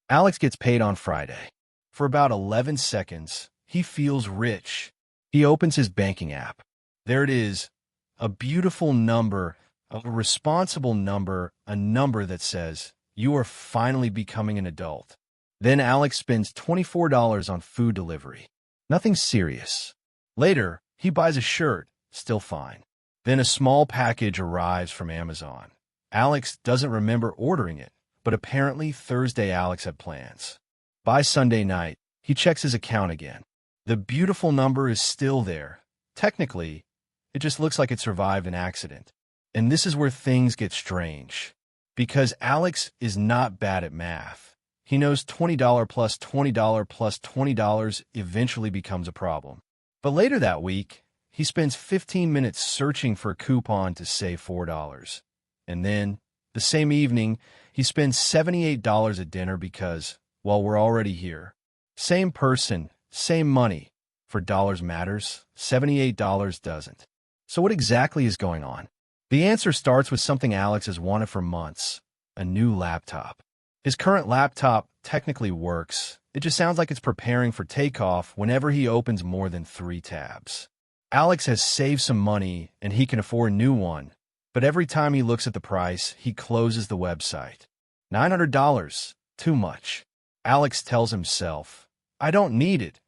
Alex gets paid on Friday. For about 11 seconds, he feels rich. He opens his banking app. There it is, a beautiful number, a responsible number, a number that says, "You are finally becoming an adult." Then Alex spends $24 on food delivery. Nothing serious. Later, he buys a shirt, still fine. Then a small package arrives from Amazon. Alex doesn't remember ordering it, but apparently Thursday Alex had plans. By Sunday night, he checks his account again. The beautiful number is still there. Technically, it just looks like it survived an accident. And this is where things get strange. Because Alex is not bad at math. He knows $20 plus $20 plus $20 eventually becomes a problem. But later that week, he spends 15 minutes searching for a coupon to save $4. And then, the same evening, he spends $78 at dinner because, well, we're already here. Same person, same money. For dollars matters, $78 doesn't. So what exactly is going on? The answer starts with something Alex has wanted for months, a new laptop. His current laptop technically works. It just sounds like it's preparing for takeoff whenever he opens more than 3 tabs. Alex has saved some money and he can afford a new one, but every time he looks at the price, he closes the website. $900, too much. Alex tells himself, "I don't need it,"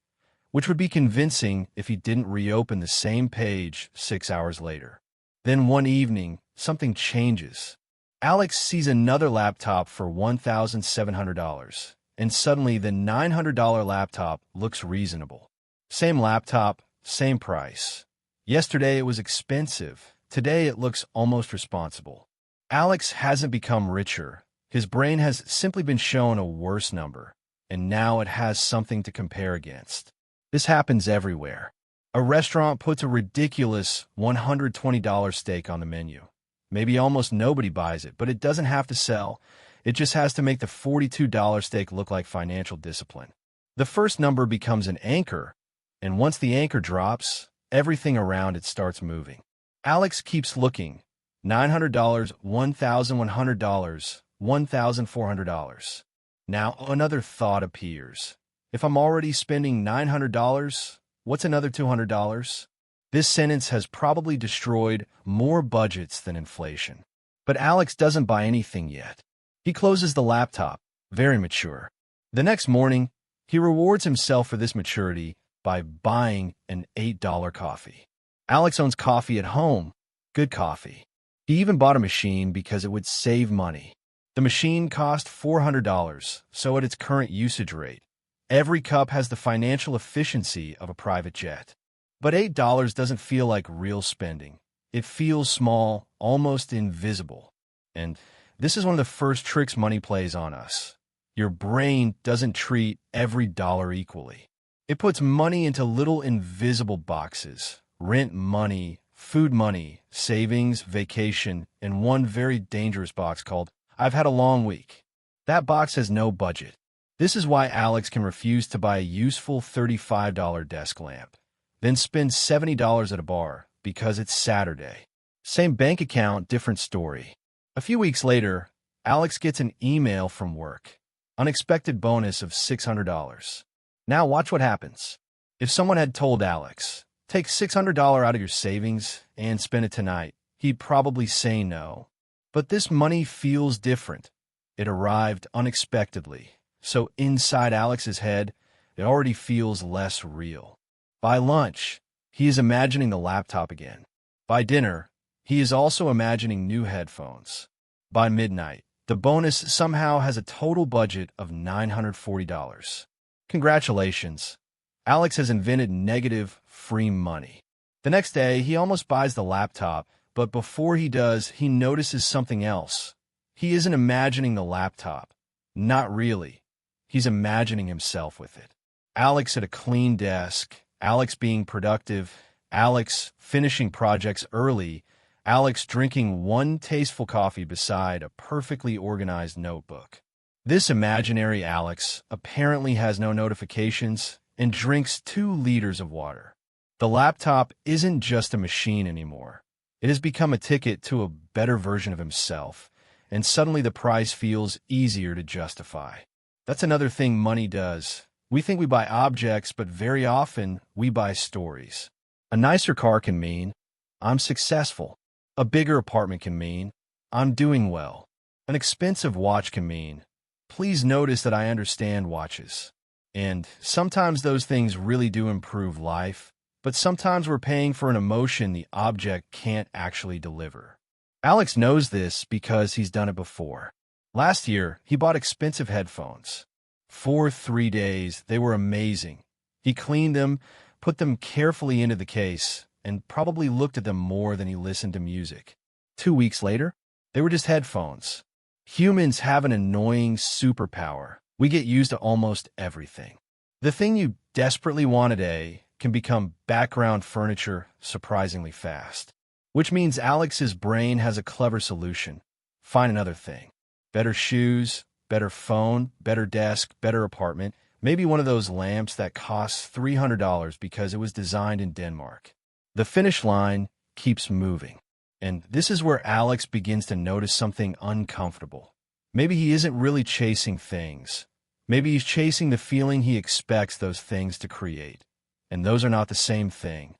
which would be convincing if he didn't reopen the same page 6 hours later. Then one evening, something changes. Alex sees another laptop for $1,700, and suddenly the $900 laptop looks reasonable. Same laptop, same price. Yesterday it was expensive. Today it looks almost responsible. Alex hasn't become richer. His brain has simply been shown a worse number, and now it has something to compare against. This happens everywhere. A restaurant puts a ridiculous $120 steak on the menu. Maybe almost nobody buys it, but it doesn't have to sell. It just has to make the $42 steak look like financial discipline. The first number becomes an anchor, and once the anchor drops, everything around it starts moving. Alex keeps looking. $900, $1,100, $1,400. Now another thought appears. If I'm already spending $900, what's another $200? This sentence has probably destroyed more budgets than inflation. But Alex doesn't buy anything yet. He closes the laptop, very mature. The next morning, he rewards himself for this maturity by buying an $8 coffee. Alex owns coffee at home, good coffee. He even bought a machine because it would save money. The machine cost $400, so at its current usage rate, every cup has the financial efficiency of a private jet. But $8 doesn't feel like real spending. It feels small, almost invisible. And this is one of the first tricks money plays on us. Your brain doesn't treat every dollar equally. It puts money into little invisible boxes: rent money, food money, savings, vacation, and one very dangerous box called "I've had a long week." That box has no budget. This is why Alex can refuse to buy a useful $35 desk lamp, then spend $70 at a bar because it's Saturday. Same bank account, different story. A few weeks later, Alex gets an email from work. Unexpected bonus of $600. Now watch what happens. If someone had told Alex, "Take $600 out of your savings and spend it tonight," he'd probably say no. But this money feels different. It arrived unexpectedly. So inside Alex's head, it already feels less real. By lunch, he is imagining the laptop again. By dinner, he is also imagining new headphones. By midnight, the bonus somehow has a total budget of $940. Congratulations. Alex has invented negative, free money. The next day, he almost buys the laptop, but before he does, he notices something else. He isn't imagining the laptop. Not really. He's imagining himself with it. Alex at a clean desk, Alex being productive, Alex finishing projects early, Alex drinking one tasteful coffee beside a perfectly organized notebook. This imaginary Alex apparently has no notifications and drinks 2 liters of water. The laptop isn't just a machine anymore. It has become a ticket to a better version of himself, and suddenly the price feels easier to justify. That's another thing money does. We think we buy objects, but very often we buy stories. A nicer car can mean, I'm successful. A bigger apartment can mean, I'm doing well. An expensive watch can mean, please notice that I understand watches. And sometimes those things really do improve life, but sometimes we're paying for an emotion the object can't actually deliver. Alex knows this because he's done it before. Last year, he bought expensive headphones. For 3 days, they were amazing. He cleaned them, put them carefully into the case, and probably looked at them more than he listened to music. 2 weeks later, they were just headphones. Humans have an annoying superpower. We get used to almost everything. The thing you desperately want today can become background furniture surprisingly fast. Which means Alex's brain has a clever solution. Find another thing. Better shoes, better phone, better desk, better apartment, maybe one of those lamps that costs $300 because it was designed in Denmark. The finish line keeps moving. And this is where Alex begins to notice something uncomfortable. Maybe he isn't really chasing things. Maybe he's chasing the feeling he expects those things to create. And those are not the same thing.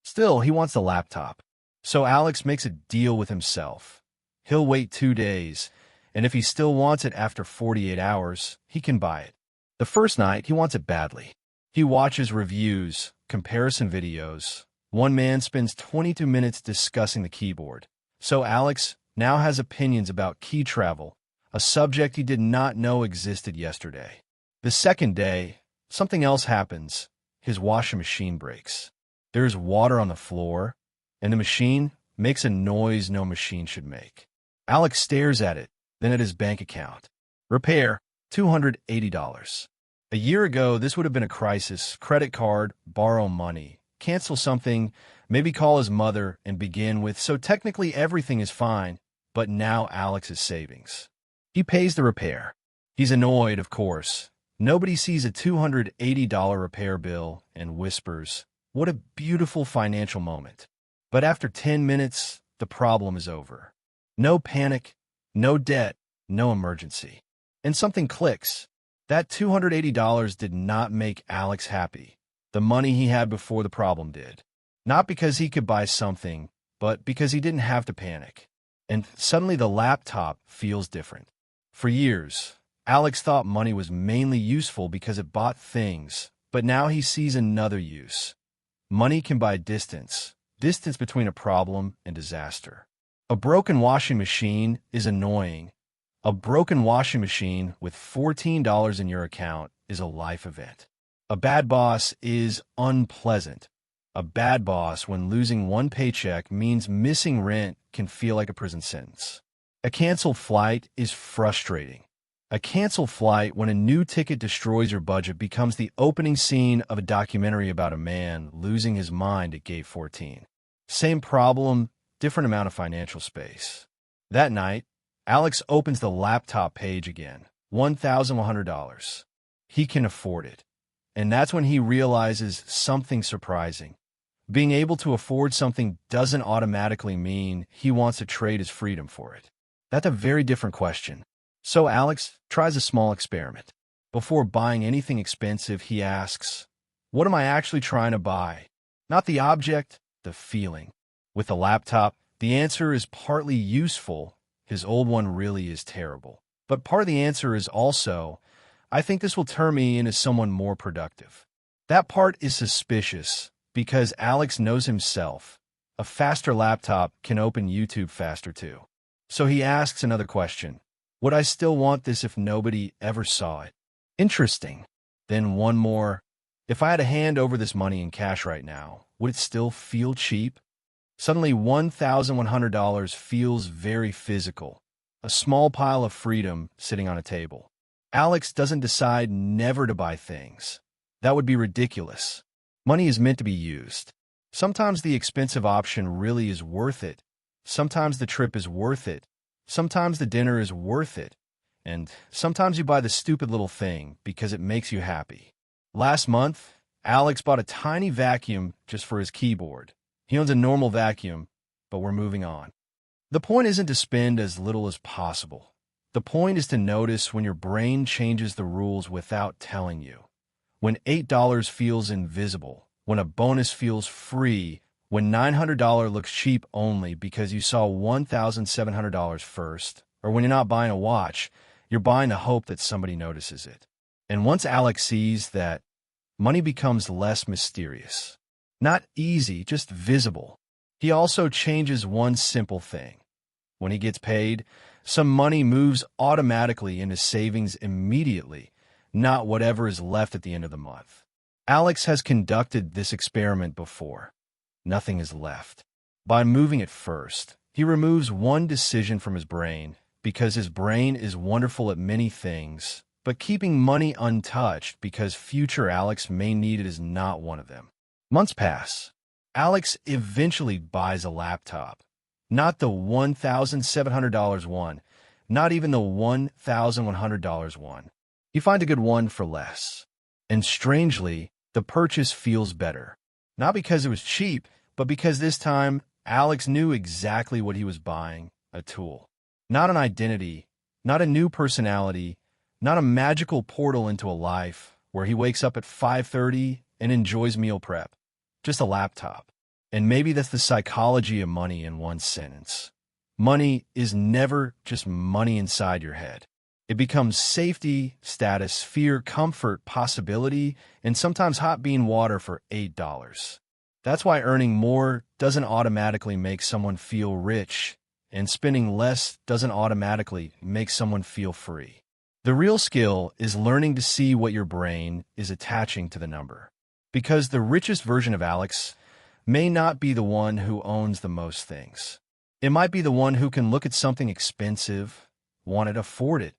Still, he wants the laptop. So Alex makes a deal with himself. He'll wait 2 days, and if he still wants it after 48 hours, he can buy it. The first night, he wants it badly. He watches reviews, comparison videos. One man spends 22 minutes discussing the keyboard. So Alex now has opinions about key travel, a subject he did not know existed yesterday. The second day, something else happens. His washing machine breaks. There's water on the floor, and the machine makes a noise no machine should make. Alex stares at it, then at his bank account. Repair, $280. A year ago, this would have been a crisis. Credit card, borrow money, cancel something, maybe call his mother and begin with, so technically everything is fine, but now Alex's savings. He pays the repair. He's annoyed, of course. Nobody sees a $280 repair bill and whispers, what a beautiful financial moment. But after 10 minutes, the problem is over. No panic, no debt, no emergency. And something clicks. That $280 did not make Alex happy. The money he had before the problem did. Not because he could buy something, but because he didn't have to panic. And suddenly the laptop feels different. For years, Alex thought money was mainly useful because it bought things, but now he sees another use. Money can buy distance between a problem and disaster. A broken washing machine is annoying. A broken washing machine with $14 in your account is a life event. A bad boss is unpleasant. A bad boss, when losing one paycheck means missing rent, can feel like a prison sentence. A canceled flight is frustrating. A canceled flight when a new ticket destroys your budget becomes the opening scene of a documentary about a man losing his mind at gate 14. Same problem, different amount of financial space. That night, Alex opens the laptop page again. $1,100. He can afford it. And that's when he realizes something surprising. Being able to afford something doesn't automatically mean he wants to trade his freedom for it. That's a very different question. So Alex tries a small experiment. Before buying anything expensive, he asks, what am I actually trying to buy? Not the object, the feeling. With the laptop, the answer is partly useful. His old one really is terrible. But part of the answer is also, I think this will turn me into someone more productive. That part is suspicious because Alex knows himself. A faster laptop can open YouTube faster too. So he asks another question. Would I still want this if nobody ever saw it? Interesting. Then one more. If I had to hand over this money in cash right now, would it still feel cheap? Suddenly, $1,100 feels very physical. A small pile of freedom sitting on a table. Alex doesn't decide never to buy things. That would be ridiculous. Money is meant to be used. Sometimes the expensive option really is worth it. Sometimes the trip is worth it. Sometimes the dinner is worth it. And sometimes you buy the stupid little thing because it makes you happy. Last month, Alex bought a tiny vacuum just for his keyboard. He owns a normal vacuum, but we're moving on. The point isn't to spend as little as possible. The point is to notice when your brain changes the rules without telling you. When $8 feels invisible, when a bonus feels free, when $900 looks cheap only because you saw $1,700 first, or when you're not buying a watch, you're buying the hope that somebody notices it. And once Alex sees that, money becomes less mysterious. Not easy, just visible. He also changes one simple thing. When he gets paid, some money moves automatically into savings immediately, not whatever is left at the end of the month. Alex has conducted this experiment before. Nothing is left. By moving it first, he removes one decision from his brain because his brain is wonderful at many things, but keeping money untouched because future Alex may need it is not one of them. Months pass. Alex eventually buys a laptop. Not the $1,700 one, not even the $1,100 one. You find a good one for less. And strangely, the purchase feels better. Not because it was cheap, but because this time, Alex knew exactly what he was buying, a tool. Not an identity, not a new personality, not a magical portal into a life where he wakes up at 5:30 and enjoys meal prep. Just a laptop. And maybe that's the psychology of money in one sentence. Money is never just money inside your head. It becomes safety, status, fear, comfort, possibility, and sometimes hot bean water for $8. That's why earning more doesn't automatically make someone feel rich, and spending less doesn't automatically make someone feel free. The real skill is learning to see what your brain is attaching to the number. Because the richest version of Alex may not be the one who owns the most things. It might be the one who can look at something expensive, want it, afford it,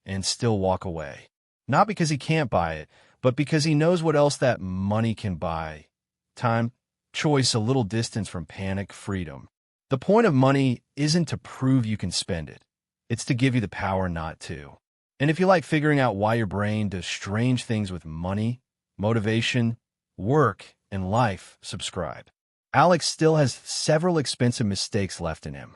and still walk away. Not because he can't buy it, but because he knows what else that money can buy. Time, choice, a little distance from panic, freedom. The point of money isn't to prove you can spend it. It's to give you the power not to. And if you like figuring out why your brain does strange things with money, motivation, work, and life, subscribe. Alex still has several expensive mistakes left in him.